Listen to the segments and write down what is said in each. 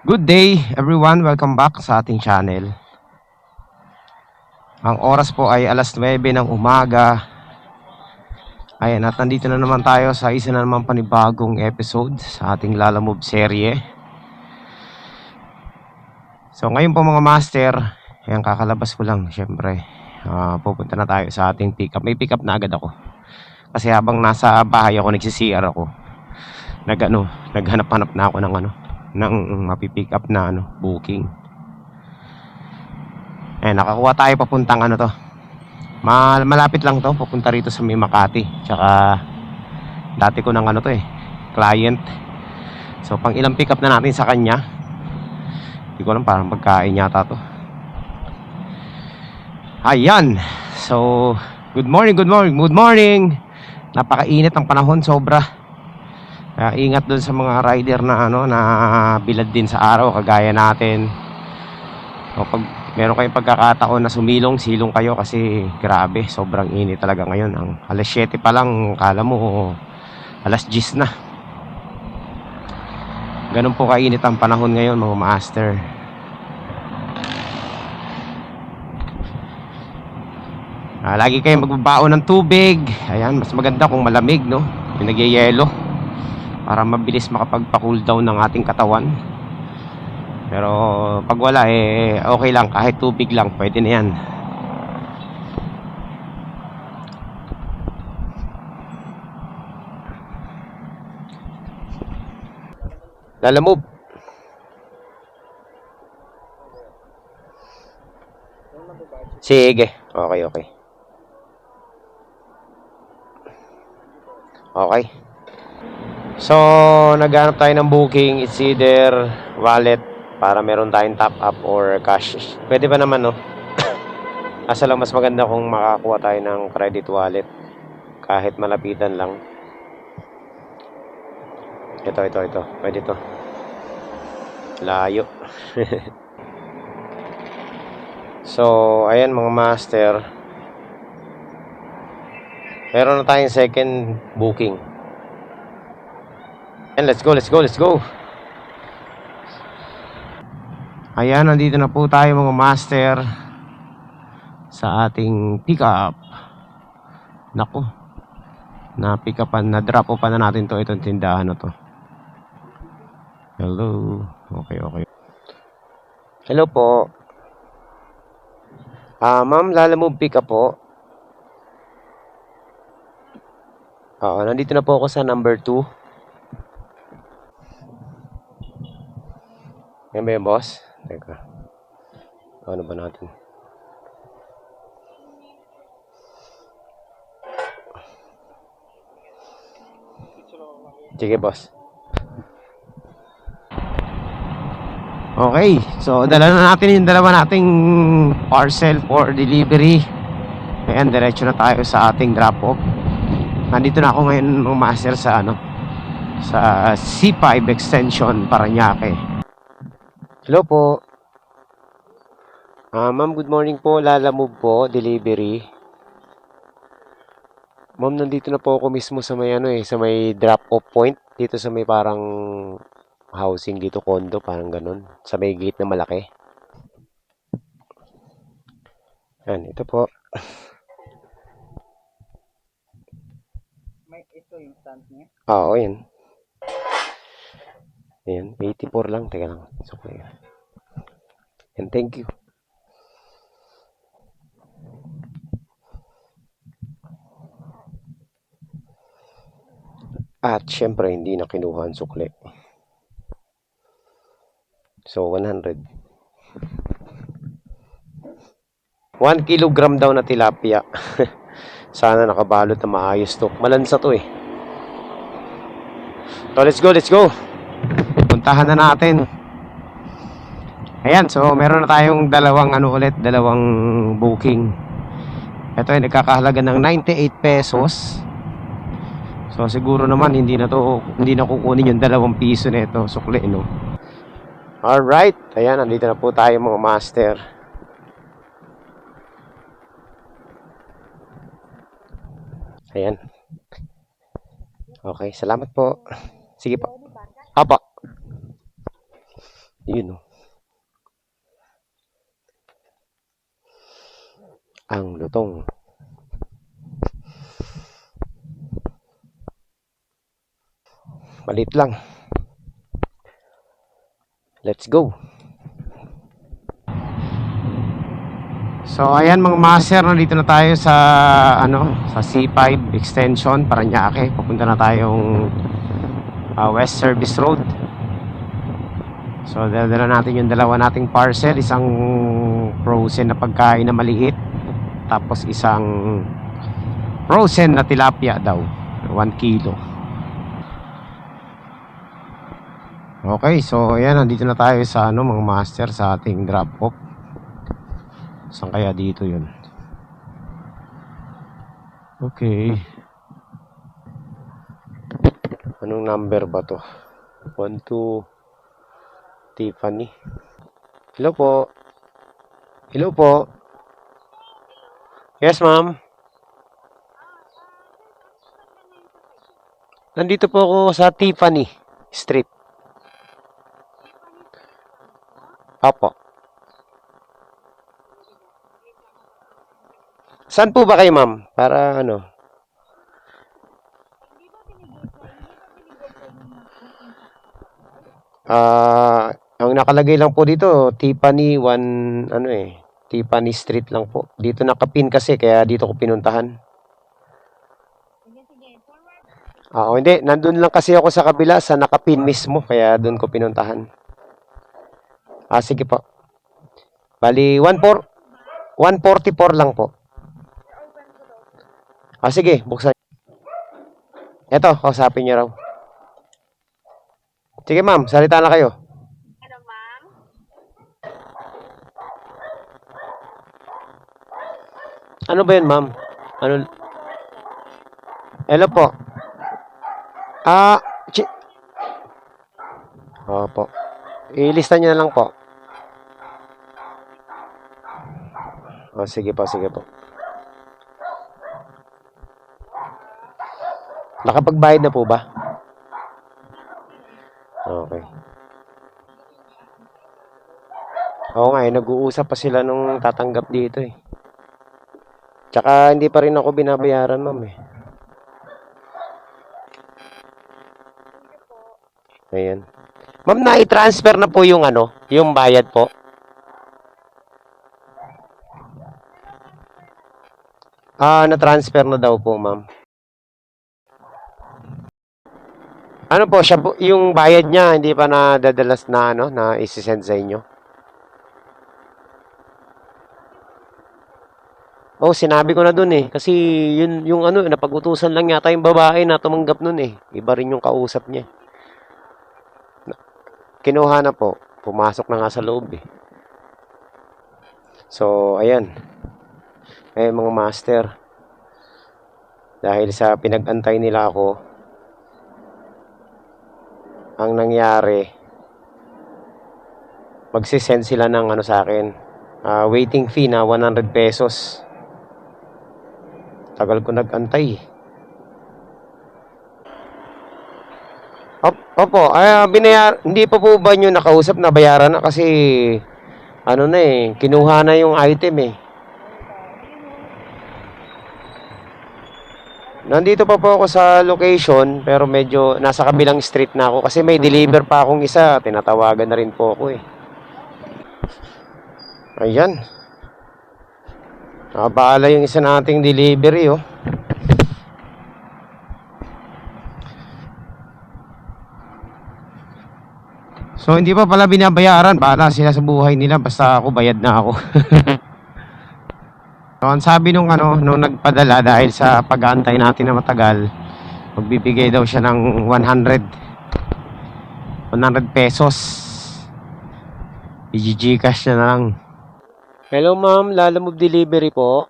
Good day everyone, welcome back sa ating channel. Ang oras po ay alas 9 ng umaga. Ayan, at nandito na naman tayo sa isa na naman panibagong episode sa ating Lalamove serye. So ngayon po mga master, ayan, kakalabas ko lang syempre. Pupunta na tayo sa ating pick up. May pick up na agad ako. Kasi habang nasa bahay ako, nagsi-CR ako. Naghanap-hanap na ako ng mapipick up na booking. Nakakuha tayo papuntang malapit lang to, papunta rito sa may Makati. Tsaka dati ko ng client. So pang ilang pick up na natin sa kanya. Hindi ko alam, parang pagkain yata to. Ayan. So good morning. Napakainit ang panahon, sobra. Kaya ingat dun sa mga rider na na bilad din sa araw kagaya natin. O pag meron kayong pagkakataon na silong kayo kasi grabe, sobrang init talaga ngayon. Ang alas 7 pa lang, kala mo alas 10 na. Ganun po kainit ang panahon ngayon mga master. Lagi kayong magbabaon ng tubig. Ayan, mas maganda kung malamig, no? Yung nagyayelo para mabilis makapagpa-cool down ng ating katawan. Pero pag wala okay lang, kahit tubig lang pwede na yan. Lalamove. Sige, okay. Okay. So, naghanap tayo ng booking. It's either wallet para meron tayong top up or cash. Pwede ba naman, no? Asa lang mas maganda kung makakuha tayo ng credit wallet. Kahit malapitan lang. Ito. Pwede to. Layo. So, ayan mga master. Meron na tayong second booking. And let's go. Ayan, nandito na po tayo mga master sa ating pick up. Nako, na pick upan, na drop upan na natin itong tindahan na to. Hello. Okay. Hello po. Ma'am, Lalamove pick up po. Nandito na po ako sa number 2. Yan ba yung boss? Teka. Ano ba natin? Sige, boss. Okay. So, dala na natin yung dalawa nating parcel for delivery. Ayan, diretso na tayo sa ating drop-off. Nandito na ako ngayon mga master sa sa C5 Extension Parañaque. Hello po. Ma'am, good morning po. Lalamove po, delivery. Ma'am, nandito na po ako mismo sa may sa may drop-off point. Dito sa may parang housing dito, condo, parang ganun. Sa may gate na malaki. Yan, ito po. May ito yung stand niya? Oo, yan. Ayan, 84 lang. Teka lang. So, and thank you. At syempre, hindi na kinuha ang sukli. So, 100. 1 kilogram daw na tilapia. Sana nakabalot na maayos to. Malansa to eh. So, let's go. Puntahan na natin. Ayan, so meron na tayong dalawang dalawang booking. Ito ay nagkakahalaga ng 98 pesos. So siguro naman hindi na kukunin yung 2 piso nito, sukli, no. All right. Ayan, nandito na po tayo mga master. Ayan. Okay, salamat po. Sige po. Apa. Yun, oh. Ang lutong. Malit lang. Let's go. So ayan mga master, nandito na tayo sa sa C5 extension Parañaque. Papunta na tayong West Service Road. So dala natin yung dalawa nating parcel, isang frozen na pagkain na maliit, tapos isang frozen na tilapia daw, 1 kilo. Okay, so ayan, nandito na tayo sa mga master, sa ating drop off. Saan kaya dito yun? Okay. Anong number ba to? 12 Tiffany. Hello po. Hello po. Yes, ma'am. Nandito po ako sa Tiffany Street. Opo. Saan po ba kayo, ma'am? Para ano? Ang nakalagay lang po dito, Tiffany Tiffany Street lang po. Dito nakapin kasi, kaya dito ko pinuntahan. Hindi. Nandun lang kasi ako sa kabila, sa nakapin mismo, kaya doon ko pinuntahan. Sige po. Bali, 144 lang po. Sige, buksan. Eto, kausapin niyo raw. Sige, ma'am, salita na kayo. Hello, ma'am. Ano ba yun, ma'am? Ano? Hello po. Opo. Ilista niyo na lang po. Sige po, sige po. Nakapagbayad na po ba? Okay. Oo nga, nag-uusap pa sila nung tatanggap dito eh. Tsaka hindi pa rin ako binabayaran, ma'am eh. Ayan. Ma'am, na-transfer na po yung yung bayad po. Na-transfer na daw po, ma'am. Ano po, siya po, yung bayad niya, hindi pa nadadalas na na isi-send sa inyo? Sinabi ko na dun eh. Kasi yun, yung napag-utusan lang yata yung babae na tumanggap nun eh. Iba rin yung kausap niya. Kinuha na po. Pumasok na nga sa loob eh. So, ayan. Mga master. Dahil sa pinag-antay nila ako, ang nangyari, magsisend sila ng sa akin. Waiting fee na 100 pesos. Tagal ko nag-antay. Opo, hindi pa po ba nyo nakausap na bayaran na kasi kinuha na yung item eh. Nandito pa po ako sa location pero medyo nasa kabilang street na ako kasi may deliver pa akong isa. Tinatawagan na rin po ako eh. Ayan. Nakabaala yung isa nating delivery oh. So hindi pa pala binabayaran. Bahala sila sa buhay nila basta ako bayad na ako. So, ang sabi nung nagpadala dahil sa pag-aantay natin na matagal, magbibigay daw siya ng 100 pesos. I-Gcash na lang. Hello ma'am, Lalamove Delivery po.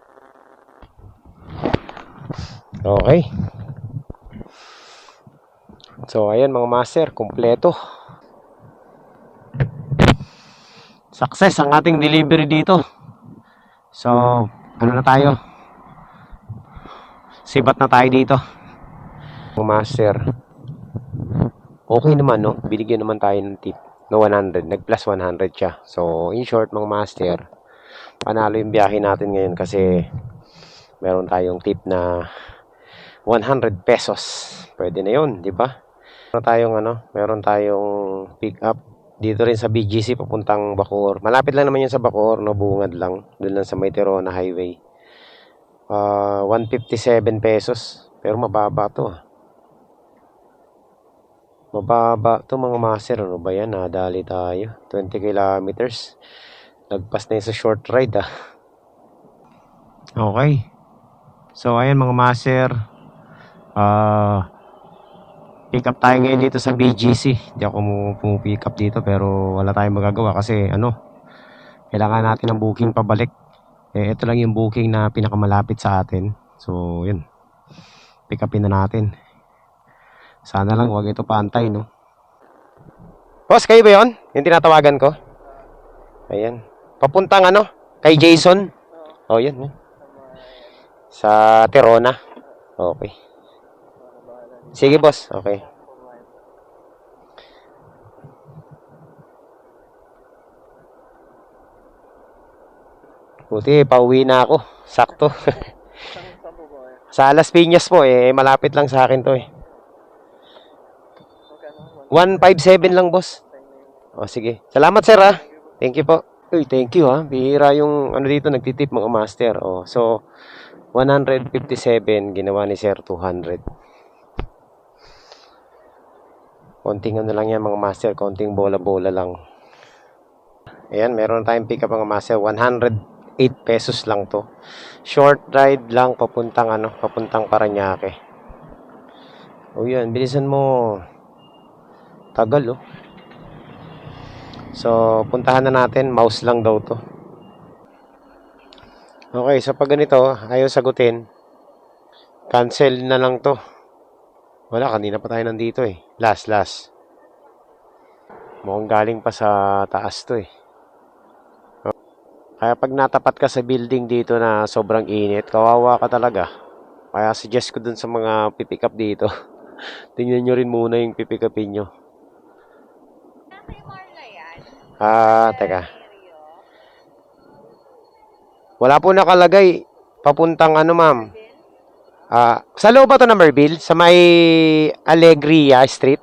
Okay. So ayan mga master, kumpleto. Success ang ating delivery dito. So na tayo? Sibat na tayo dito. Mga master. Okay naman, no? Binigyan naman tayo ng tip. no 100. Nag plus 100 siya. So, in short, mga master, panalo yung biyahe natin ngayon kasi meron tayong tip na 100 pesos. Pwede na yun, di ba? Meron tayong pick up dito rin sa BGC papuntang Bacoor. Malapit lang naman yun sa Bacoor, no? Bungad lang. Doon lang sa May Tirona Highway. 157 pesos. Pero mababa to. Mababa to mga master. Ano ba yan? Nadali tayo. 20 kilometers. Lagpas na yun sa short ride Okay. So ayan mga master. Pick up tayo ngayon dito sa BGC. Hindi ako pumipick up dito pero wala tayong magagawa kasi kailangan natin ng booking pabalik. Ito lang yung booking na pinakamalapit sa atin. So yun. Pick upin na natin. Sana lang wag ito paantay, no? Boss, kayo ba yun? Yung tinatawagan ko? Ayan. Papuntang kay Jason? Oh, yun. Sa Tirona. Okay. Sige, boss. Okay. Buti, pauwi na ako. Sakto. Sa Las Piñas po, malapit lang sa akin to 157 lang, boss. O, sige. Salamat, sir, Thank you po. Uy, thank you, Bihira yung, dito, nagtitip mga master. So, 157, ginawa ni sir, 200. Konting lang yan, mga master. Konting bola-bola lang. Ayan, meron tayong pick up, mga master. 108 pesos lang to. Short ride lang, papuntang Parañaque. O yan, bilisan mo. Tagal, So, puntahan na natin. Mouse lang daw to. Okay, so pag ganito, ayaw sagutin. Cancel na lang to. Wala, kanina pa tayo nandito Last. Mukhang galing pa sa taas to Kaya pag natapat ka sa building dito na sobrang init, kawawa ka talaga. Kaya suggest ko dun sa mga pipick up dito. Tingnan nyo rin muna yung pipick upin nyo. Teka. Wala po nakalagay. Papuntang ma'am? Sa loob ba ito number bill? Sa may Alegria Street?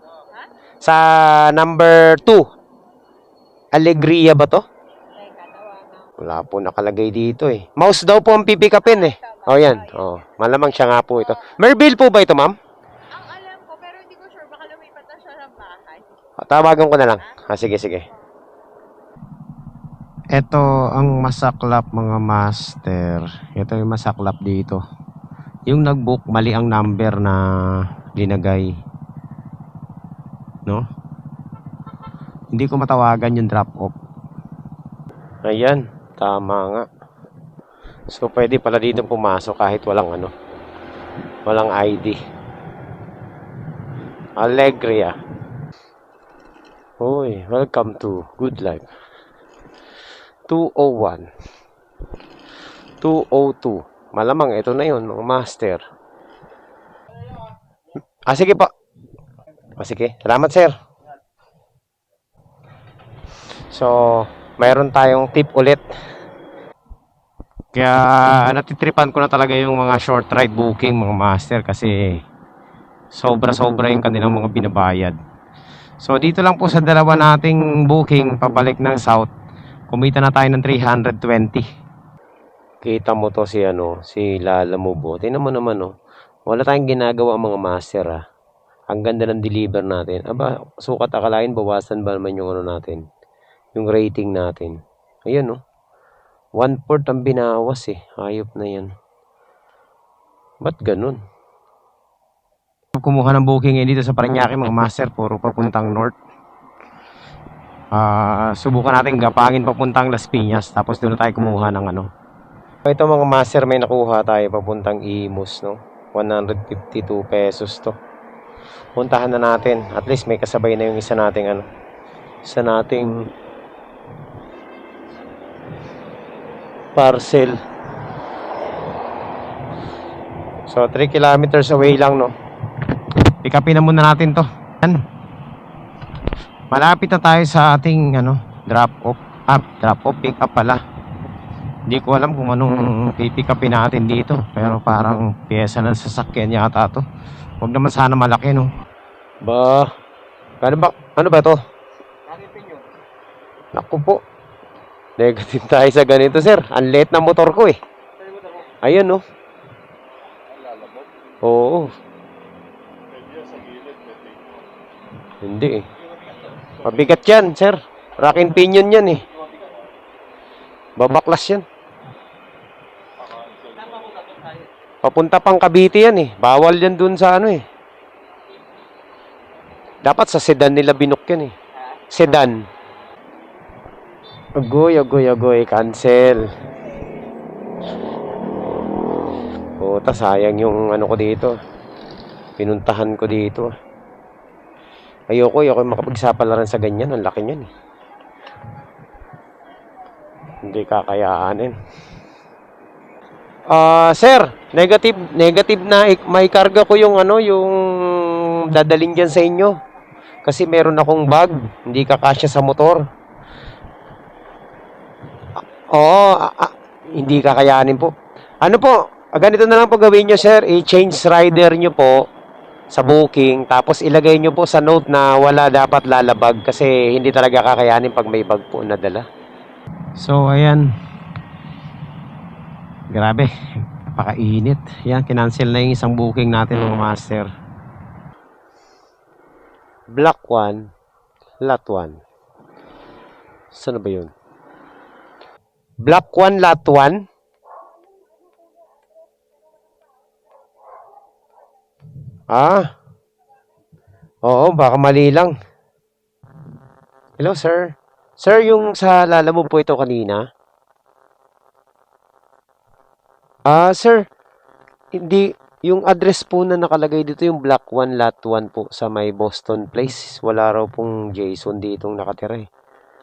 Sa number 2. Alegria ba to? Wala po nakalagay dito Mouse daw po ang pipick upin yan. Malamang siya nga po ito. Merville po ba ito, ma'am? Ang alam ko, pero hindi ko sure. Baka lumipat na siya ng bahay. Tawagan ko na lang. Sige. Ito ang masaklap, mga master. Ito yung masaklap dito. Yung nag-book, mali ang number na linagay. No? Hindi ko matawagan yung drop-off. Ayan, tama nga. So, pwede pala dito pumasok kahit walang walang ID. Alegria. Uy, welcome to Good Life. 201. 202. Malamang ito na yun, mga master. Sige po. Sige. Salamat, sir. So, mayroon tayong tip ulit. Kaya, natitripan ko na talaga yung mga short ride booking, mga master, kasi sobra-sobra yung kanilang mga binabayad. So, dito lang po sa dalawa nating booking, pabalik ng South, kumita na tayo ng 320. Kita mo to si Lala Mubo. Tingnan mo naman Wala tayong ginagawa mga master Ang ganda ng deliver natin. Aba, sukat akalain bawasan ba naman yung natin? Yung rating natin. Ayan 1/4 ang binawas Hayop na yan. Ba't ganun? Kumuha ng booking dito sa Parañaque, mga master, puro papuntang north. Subukan natin gapangin papuntang Las Piñas, tapos doon na tayo kumuha ng Ito mga master, may nakuha tayo papuntang Imus 152 pesos to. Puntahan na natin. At least may kasabay na yung isa nating parcel. So 3 kilometers away lang Pick upin na muna natin to. Yan. Malapit na tayo sa ating drop off. Drop off, pick up pala. Hindi ko alam kung anong pipick upin natin dito. Pero parang pyesa ng sasakyan yata to. Huwag naman sana malaki, no? Ano ba to? Naku po. Negative tayo sa ganito, sir. Ang late na motor ko, eh. Ayun, no? Oo. Hindi, eh. Mabigat yan, sir. Rack and pinion yan, eh. Babaklas yan. Papunta pang Cavite yan, eh. Bawal yan dun sa eh. Dapat sa sedan nila binok yan, eh. Sedan. Agoy. Cancel. Puta, sayang yung ko dito. Pinuntahan ko dito. Ayoko makapagsapalaran sa ganyan. Ang laki niyan, eh. Hindi kakayanin. Sir, negative na may karga ko yung yung dadalhin dyan sa inyo. Kasi meron akong bag, hindi kakasya sa motor. Oo, hindi kakayanin po. Ano po, ganito na lang po gawin nyo, sir. I-change rider nyo po sa booking. Tapos ilagay nyo po sa note na wala dapat lalabag. Kasi hindi talaga kakayanin pag may bag po nadala. So, ayan. Grabe, napakainit. Yan, kinancel na yung isang booking natin, mga master. Block 1, lot 1. Saan ba yun? Block 1, lot 1. Oo, baka mali lang. Hello, sir. Sir, yung sa lala mo po ito kanina? Sir, hindi, yung address po na nakalagay dito yung Block 1, Lot 1 po sa may Boston Place. Wala raw pong Jason ditong nakatira, eh.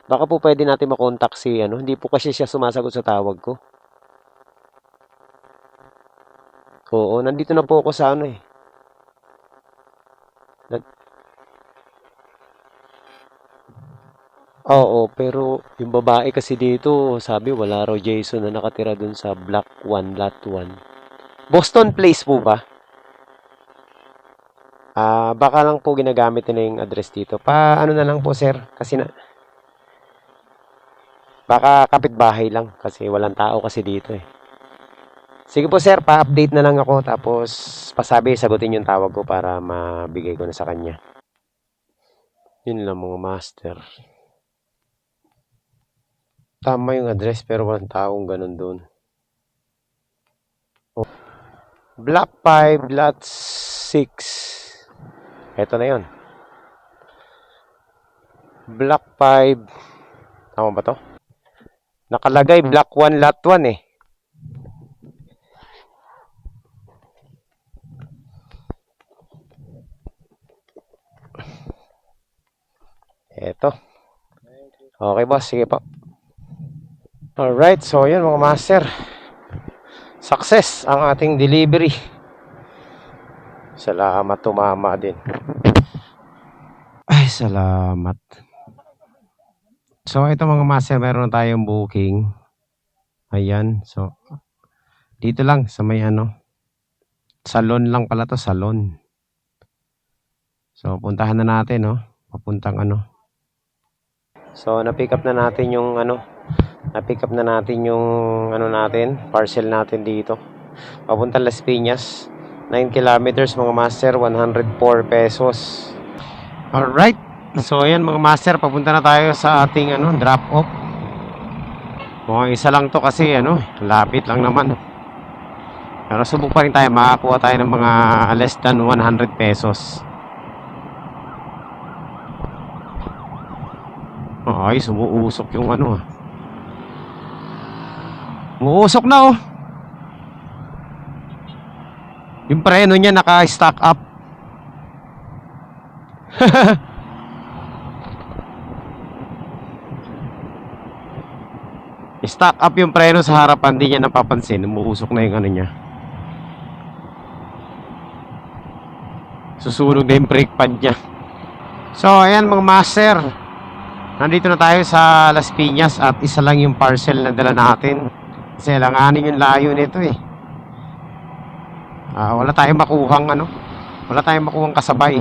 Baka po pwede natin makontak si hindi po kasi siya sumasagot sa tawag ko. Oo, nandito na po ako sa eh. Oo, pero yung babae kasi dito, sabi wala raw Jason na nakatira dun sa Block 1, Lot 1. Boston Place po ba? Baka lang po ginagamit nila yung address dito. Ano na lang po, sir? Kasi baka kapitbahay lang kasi walang tao kasi dito, eh. Sige po, sir, pa-update na lang ako tapos pasabi sagutin yung tawag ko para mabigay ko na sa kanya. Yun lang, mga master. Tama yung address pero walang taong ganun doon. Block 5, Lot 6. Ito na yun. Block 5. Tama ba to? Nakalagay Block 1, Lot 1, eh. Eto. Okay, boss. Sige po. Alright, so yun mga master. Success ang ating delivery. Salamat, tumama din. Ay, salamat. So ito mga master, meron tayong booking. Ayan, so dito lang sa may salon lang pala to, salon. So puntahan na natin, papuntang So na-pick up na natin yung na-pick up na natin yung natin, parcel natin dito. Papuntang Las Piñas. 9 kilometers mga master, 104 pesos. Alright. So ayan mga master, papunta na tayo sa ating drop off. Mukhang isa lang to kasi lapit lang naman. Pero subok pa rin tayo, makakuha tayo ng mga less than 100 pesos. Ay, sumuusok yung Umuusok na, oh. Yung preno niya naka-stack up. Stack up yung preno sa harapan, di niya napapansin. Umuusok na yung niya. Susunog na yung brake pad niya. So, ayan mga master. Nandito na tayo sa Las Piñas at isa lang yung parcel na dala natin. Kasi langanin yung layo nito eh. Wala tayong makuhang wala tayong makuhang kasabay.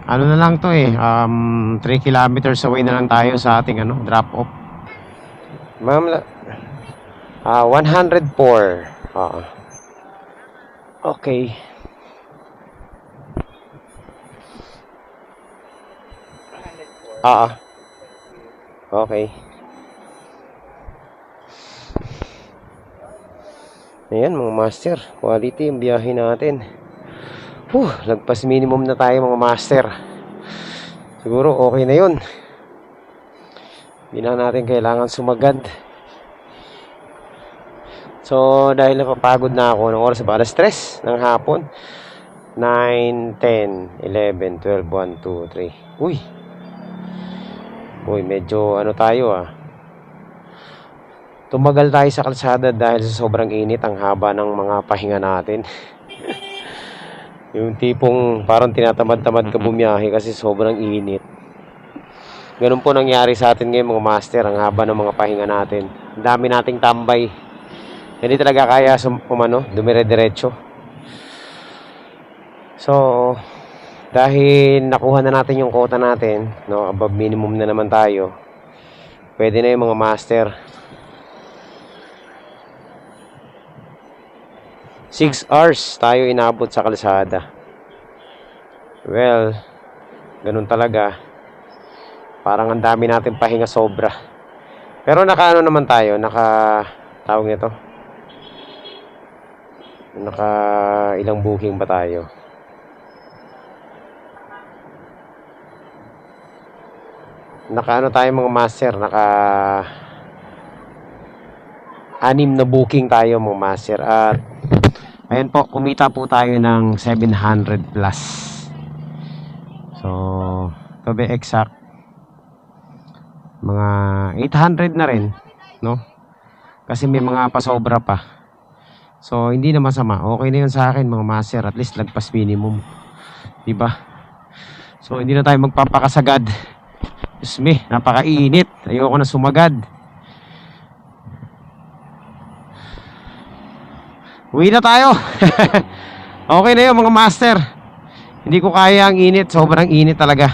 Ano na lang to eh, 3 kilometers away na lang tayo sa ating drop off. Ma'am, 104. Okay. Okay. Ayan mga master, quality yung biyahe natin. Lagpas minimum na tayo mga master. Siguro okay na yun. Hindi na natin kailangan sumagad. So dahil napapagod na ako ng oras ba, alas 3 ng hapon, 9, 10, 11, 12, 1, 2, 3. Uy, medyo tayo tumagal tayo sa kalsada dahil sa sobrang init. Ang haba ng mga pahinga natin. Yung tipong parang tinatamad-tamad ka bumiyahe kasi sobrang init. Ganun po nangyari sa atin ngayon mga master. Ang haba ng mga pahinga natin. Ang dami nating tambay. Hindi talaga kaya dumire-diretso. So dahil nakuha na natin yung quota natin, above minimum na naman tayo, pwede na yung mga master. 6 hours tayo inabot sa kalsada. Well, ganun talaga. Parang ang dami natin pahinga sobra. Pero naman tayo, tawag nito, ilang booking ba tayo? Tayo mga master, 6 na booking tayo mga master. At ayan po, kumita po tayo ng 700 plus. So to be exact, mga 800 na rin, kasi may mga pasobra pa. So hindi na masama, okay na yun sa akin mga master. At least lagpas minimum, diba? So hindi na tayo magpapakasagad. Diyos me, napakainit. Ayoko na sumagad. Uwi na tayo. Okay na yun mga master. Hindi ko kaya ang init. Sobrang init talaga.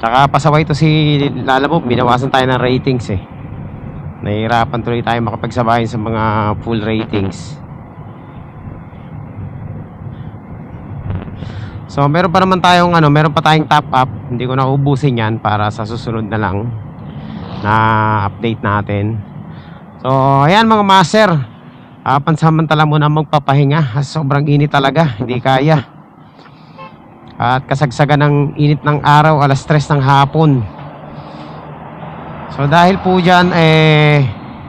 Tsaka pasaway to si Lalabog. Binawasan tayo ng ratings eh. Nahihirapan tuloy tayo makapagsabayin sa mga full ratings. So meron pa naman tayong meron pa tayong top up. Hindi ko na ubusin yan para sa susunod na lang na update natin. So ayan mga master, pansamantala muna magpapahinga. Sobrang init talaga, hindi kaya. At kasagsagan ng init ng araw, alas 3 ng hapon. So dahil po dyan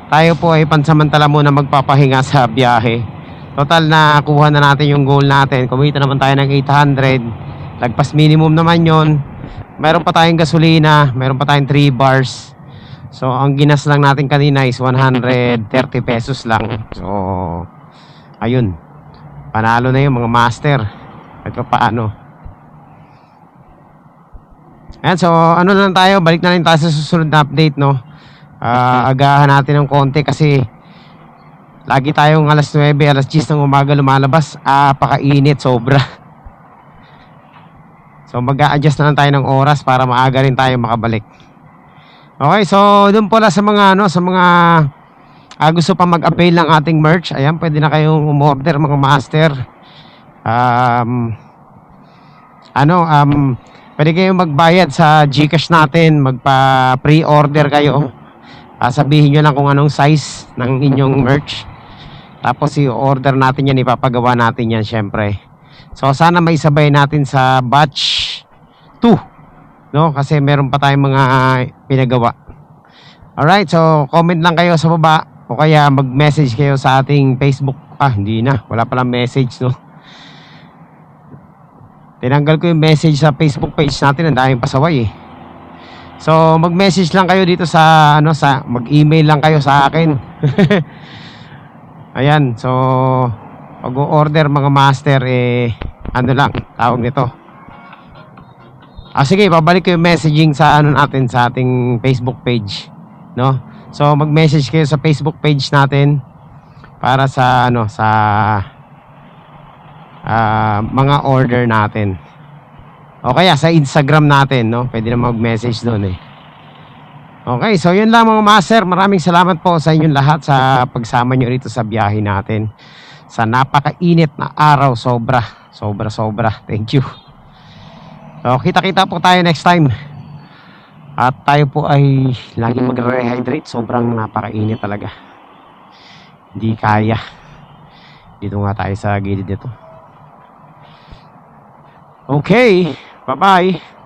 tayo po ay pansamantala muna magpapahinga sa biyahe. Total na kuha na natin yung goal natin. Kumita naman tayo ng 800. Lagpas minimum naman yon. Meron pa tayong gasolina, meron pa tayong 3 bars. So ang ginas lang natin kanina is 130 pesos lang. So ayun, panalo na yung mga master. At paano. Ayan, so lang tayo, balik na lang tayo sa susunod na update, agahan natin ng konti kasi lagi tayong alas 9, alas 10 ng umaga lumalabas. Pakainit, sobra. So mag-a-adjust na lang tayo ng oras para maaga rin tayo makabalik. Okay, so doon pala sa mga gusto pa mag-avail ng ating merch, ayan, pwede na kayong umorder mga master. Pwede kayong magbayad sa GCash natin, magpa-pre-order kayo. Sabihin nyo lang kung anong size ng inyong merch. Tapos i-order natin yan, ipapagawa natin yan syempre. So sana maisabay natin sa batch 2, kasi meron pa tayong mga pinagawa. Alright, so comment lang kayo sa baba o kaya mag-message kayo sa ating Facebook. Hindi na, wala palang message, Tinanggal ko yung message sa Facebook page natin, ang daming pasaway eh. So mag-message lang kayo dito sa mag-email lang kayo sa akin. Ayan, so pag-order mga master tawag nito, Sige, pabalik ko yung messaging sa ano natin sa ating Facebook page, no? So mag-message kayo sa Facebook page natin para sa ano sa mga order natin. O kaya sa Instagram natin, no? Pwede na mag-message doon eh. Okay, so yun lang mga master. Maraming salamat po sa inyong lahat sa pagsama nyo rito sa biyahe natin. Sa napakainit na araw, sobra. Thank you. So, kita-kita po tayo next time. At tayo po ay lagi magre-rehydrate. Sobrang napakainit talaga. Hindi kaya. Dito nga tayo sa gilid nito. Okay, bye-bye.